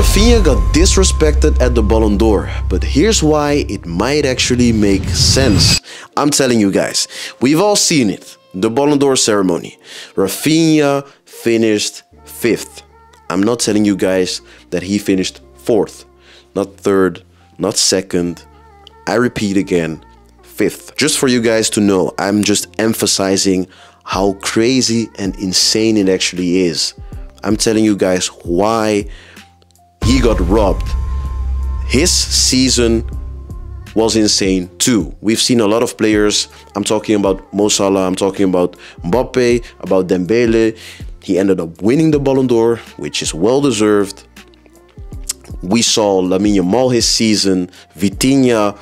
Raphinha got disrespected at the Ballon d'Or, but here's why it might actually make sense. I'm telling you guys, we've all seen it, the Ballon d'Or ceremony. Raphinha finished 5th. I'm not telling you guys that he finished 4th, not 3rd, not 2nd. I repeat again, 5th. Just for you guys to know, I'm just emphasizing how crazy and insane it actually is. I'm telling you guys why he got robbed. His season was insane too. We've seen a lot of players. I'm talking about Mo Salah, I'm talking about Mbappe, about Dembele. He ended up winning the Ballon d'Or, which is well deserved. We saw Yamal his season, Vitinha,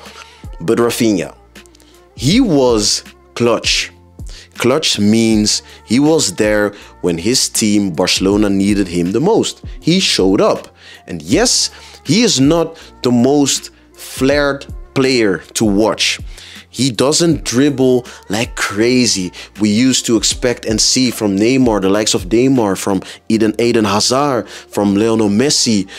but Raphinha, he was clutch. Clutch means he was there when his team, Barcelona, needed him the most. He showed up. And yes, he is not the most flared player to watch. He doesn't dribble like crazy. We used to expect and see from Neymar, the likes of Neymar, from Eden Hazard, from Lionel Messi,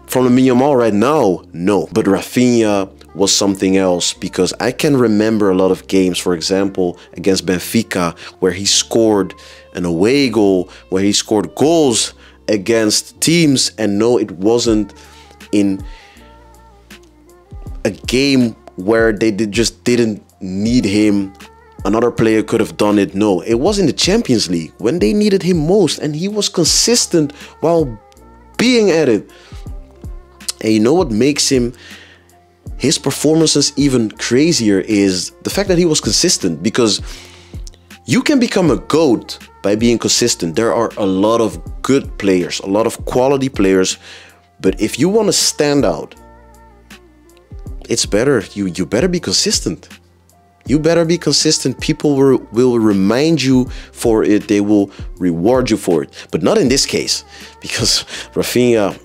from Yamal right now. No, but Raphinha was something else, because I can remember a lot of games, for example, against Benfica, where he scored an away goal, where he scored goals against teams, and no, it wasn't in a game where they just didn't need him. Another player could have done it. No, it was in the Champions League when they needed him most, and he was consistent while being at it. And you know what makes his performances even crazier is the fact that he was consistent, because you can become a GOAT by being consistent. There are a lot of good players, a lot of quality players, but if you want to stand out, it's better, you better be consistent. You better be consistent. People will remind you for it. They will reward you for it, but not in this case, because Raphinha,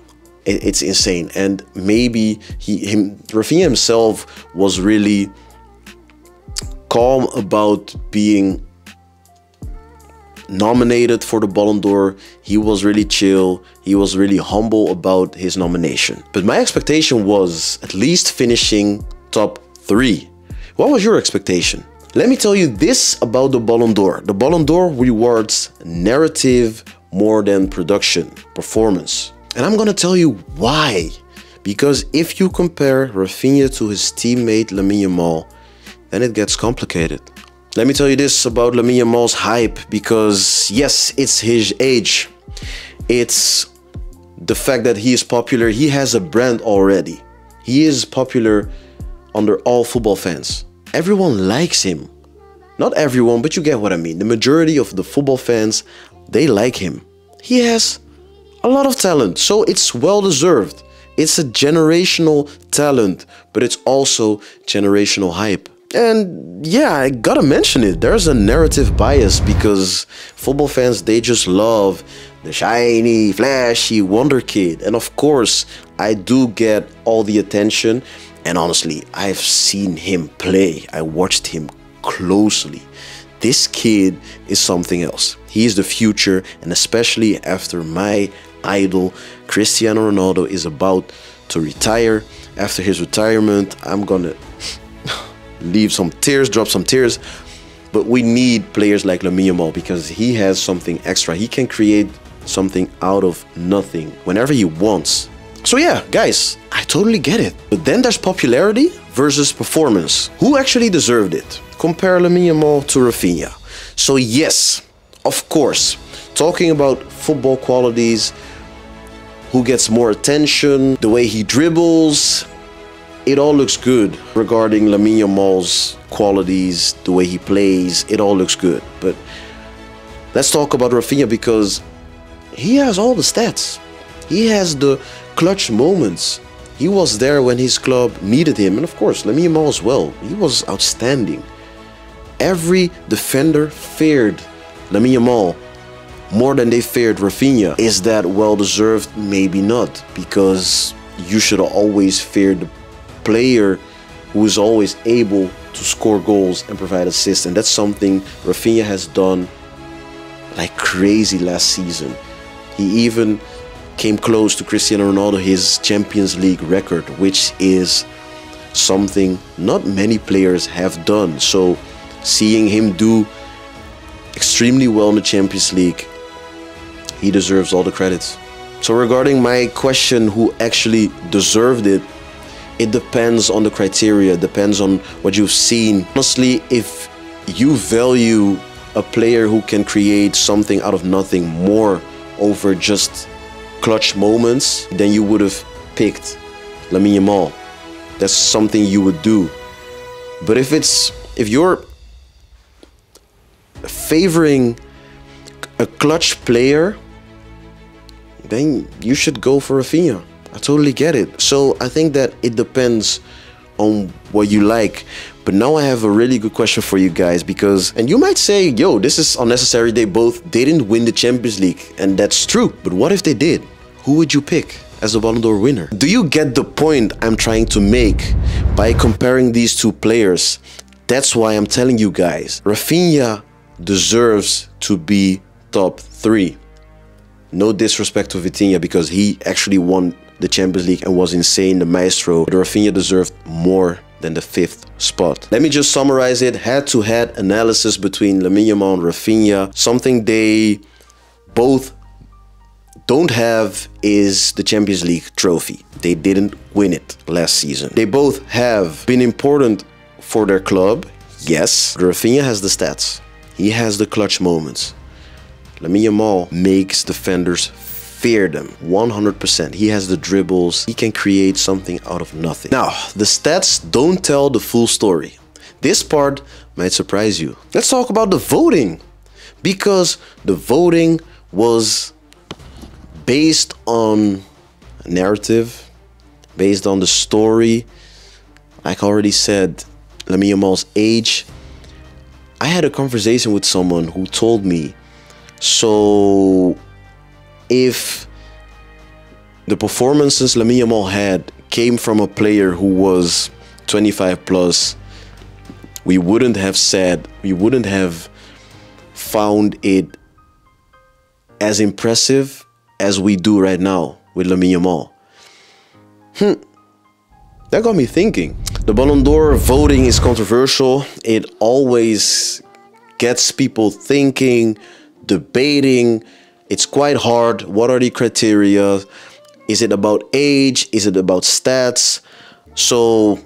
it's insane. And maybe Raphinha himself was really calm about being nominated for the Ballon d'Or. He was really chill. He was really humble about his nomination. But my expectation was at least finishing top 3. What was your expectation? Let me tell you this about the Ballon d'Or. The Ballon d'Or rewards narrative more than production, performance. And I'm gonna tell you why. Because if you compare Raphinha to his teammate Lamine Yamal, then it gets complicated. Let me tell you this about Lamine Yamal's hype, because yes, it's his age. It's the fact that he is popular. He has a brand already. He is popular under all football fans. Everyone likes him. Not everyone, but you get what I mean. The majority of the football fans, they like him. He has a lot of talent, so it's well deserved. It's a generational talent, but it's also generational hype. And yeah, I gotta mention it. There's a narrative bias, because football fans, they just love the shiny, flashy wonder kid. And of course, I do get all the attention. And honestly, I've seen him play. I watched him closely. This kid is something else. He is the future, and especially after my idol Cristiano Ronaldo is about to retire. After his retirement, I'm gonna leave some tears, drop some tears. But we need players like Lamine Yamal, because he has something extra. He can create something out of nothing whenever he wants. So yeah, guys, I totally get it. But then there's popularity versus performance. Who actually deserved it? Compare Lamine Yamal to Raphinha. So yes, of course, talking about football qualities, who gets more attention, the way he dribbles, it all looks good. Regarding Lamine Yamal's qualities, the way he plays, it all looks good. But let's talk about Raphinha, because he has all the stats. He has the clutch moments. He was there when his club needed him. And of course, Lamine Yamal as well. He was outstanding. Every defender feared Lamine Yamal more than they feared Raphinha. Is that well deserved? Maybe not, because you should always fear the player who is always able to score goals and provide assists, and that's something Raphinha has done like crazy last season. He even came close to Cristiano Ronaldo, his Champions League record, which is something not many players have done. So seeing him do extremely well in the Champions League, he deserves all the credits. So regarding my question, who actually deserved it, it depends on the criteria, depends on what you've seen. Honestly, if you value a player who can create something out of nothing more over just clutch moments, then you would have picked Lamine Yamal. That's something you would do. But if you're favoring a clutch player, then you should go for Raphinha. I totally get it. So I think that it depends on what you like. But now I have a really good question for you guys, because, and you might say, yo, this is unnecessary. They both didn't win the Champions League. And that's true. But what if they did? Who would you pick as the Ballon d'Or winner? Do you get the point I'm trying to make by comparing these two players? That's why I'm telling you guys, Raphinha deserves to be top 3. No disrespect to Vitinha, because he actually won the Champions League and was insane, the maestro. But Raphinha deserved more than the 5th spot. Let me just summarize it. Head-to-head analysis between Lamine Yamal and Raphinha. Something they both don't have is the Champions League trophy. They didn't win it last season. They both have been important for their club, yes. Raphinha has the stats. He has the clutch moments. Lamine Yamal makes defenders fear them 100%. He has the dribbles. He can create something out of nothing. Now, the stats don't tell the full story. This part might surprise you. Let's talk about the voting, because the voting was based on a narrative, based on the story. Like I already said, Lamine Yamal's age. I had a conversation with someone who told me, so if the performances Lamine Yamal had came from a player who was 25 plus, we wouldn't have found it as impressive as we do right now with Lamine Yamal. That got me thinking. The Ballon d'Or voting is controversial. It always gets people thinking, debating. It's quite hard. What are the criteria? Is it about age? Is it about stats? So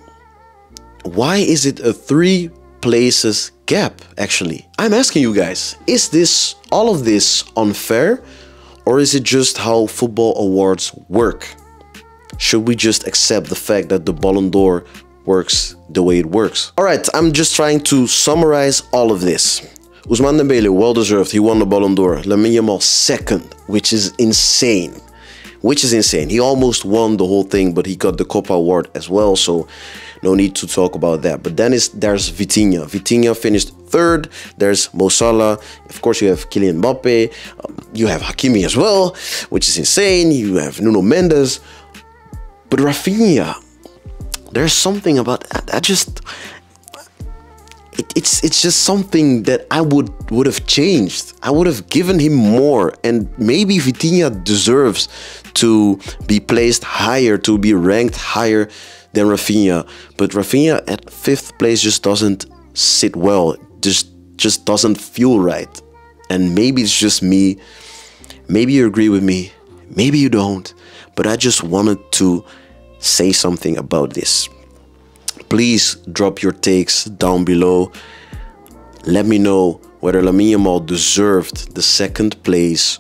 why is it a 3 places gap, actually? I'm asking you guys, is all of this unfair? Or is it just how football awards work? Should we just accept the fact that the Ballon d'Or works the way it works? Alright, I'm just trying to summarize all of this. Ousmane Dembele, well deserved, he won the Ballon d'Or. Lamine Yamal 2nd, which is insane. He almost won the whole thing, but he got the Copa award as well, so no need to talk about that. But then there's Vitinha. Vitinha finished 3rd. There's Mo Salah. Of course, you have Kylian Mbappe. You have Hakimi as well, which is insane. You have Nuno Mendes. But Raphinha, there's something about that. It's just something that I would have changed. I would have given him more, and maybe Vitinha deserves to be placed higher, to be ranked higher than Raphinha. But Raphinha at 5th place just doesn't sit well. Just doesn't feel right. And maybe it's just me. Maybe you agree with me. Maybe you don't. But I just wanted to say something about this. Please drop your takes down below. Let me know whether Lamine Yamal deserved the 2nd place.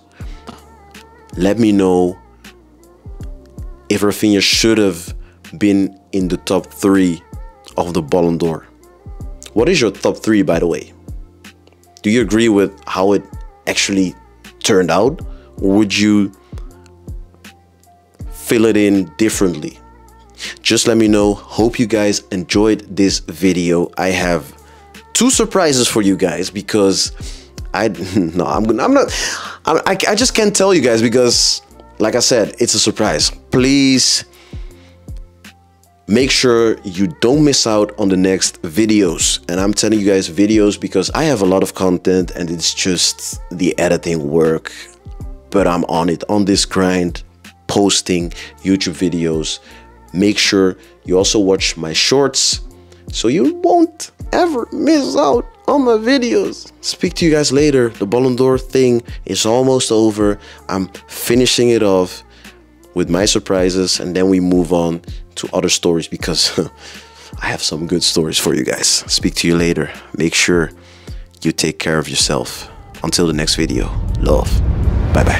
Let me know if Raphinha should have been in the top 3 of the Ballon d'Or. What is your top 3, by the way? Do you agree with how it actually turned out? Or would you fill it in differently? Just let me know. Hope you guys enjoyed this video. I have 2 surprises for you guys, because I just can't tell you guys, because like I said, it's a surprise. Please make sure you don't miss out on the next videos. And I'm telling you guys videos because I have a lot of content and it's just the editing work, but I'm on it, on this grind. posting YouTube videos. Make sure you also watch my shorts so you won't ever miss out on my videos. Speak to you guys later. The Ballon d'Or thing is almost over. I'm finishing it off with my surprises, and then we move on to other stories because I have some good stories for you guys. Speak to you later. Make sure you take care of yourself. Until the next video. Love. Bye bye.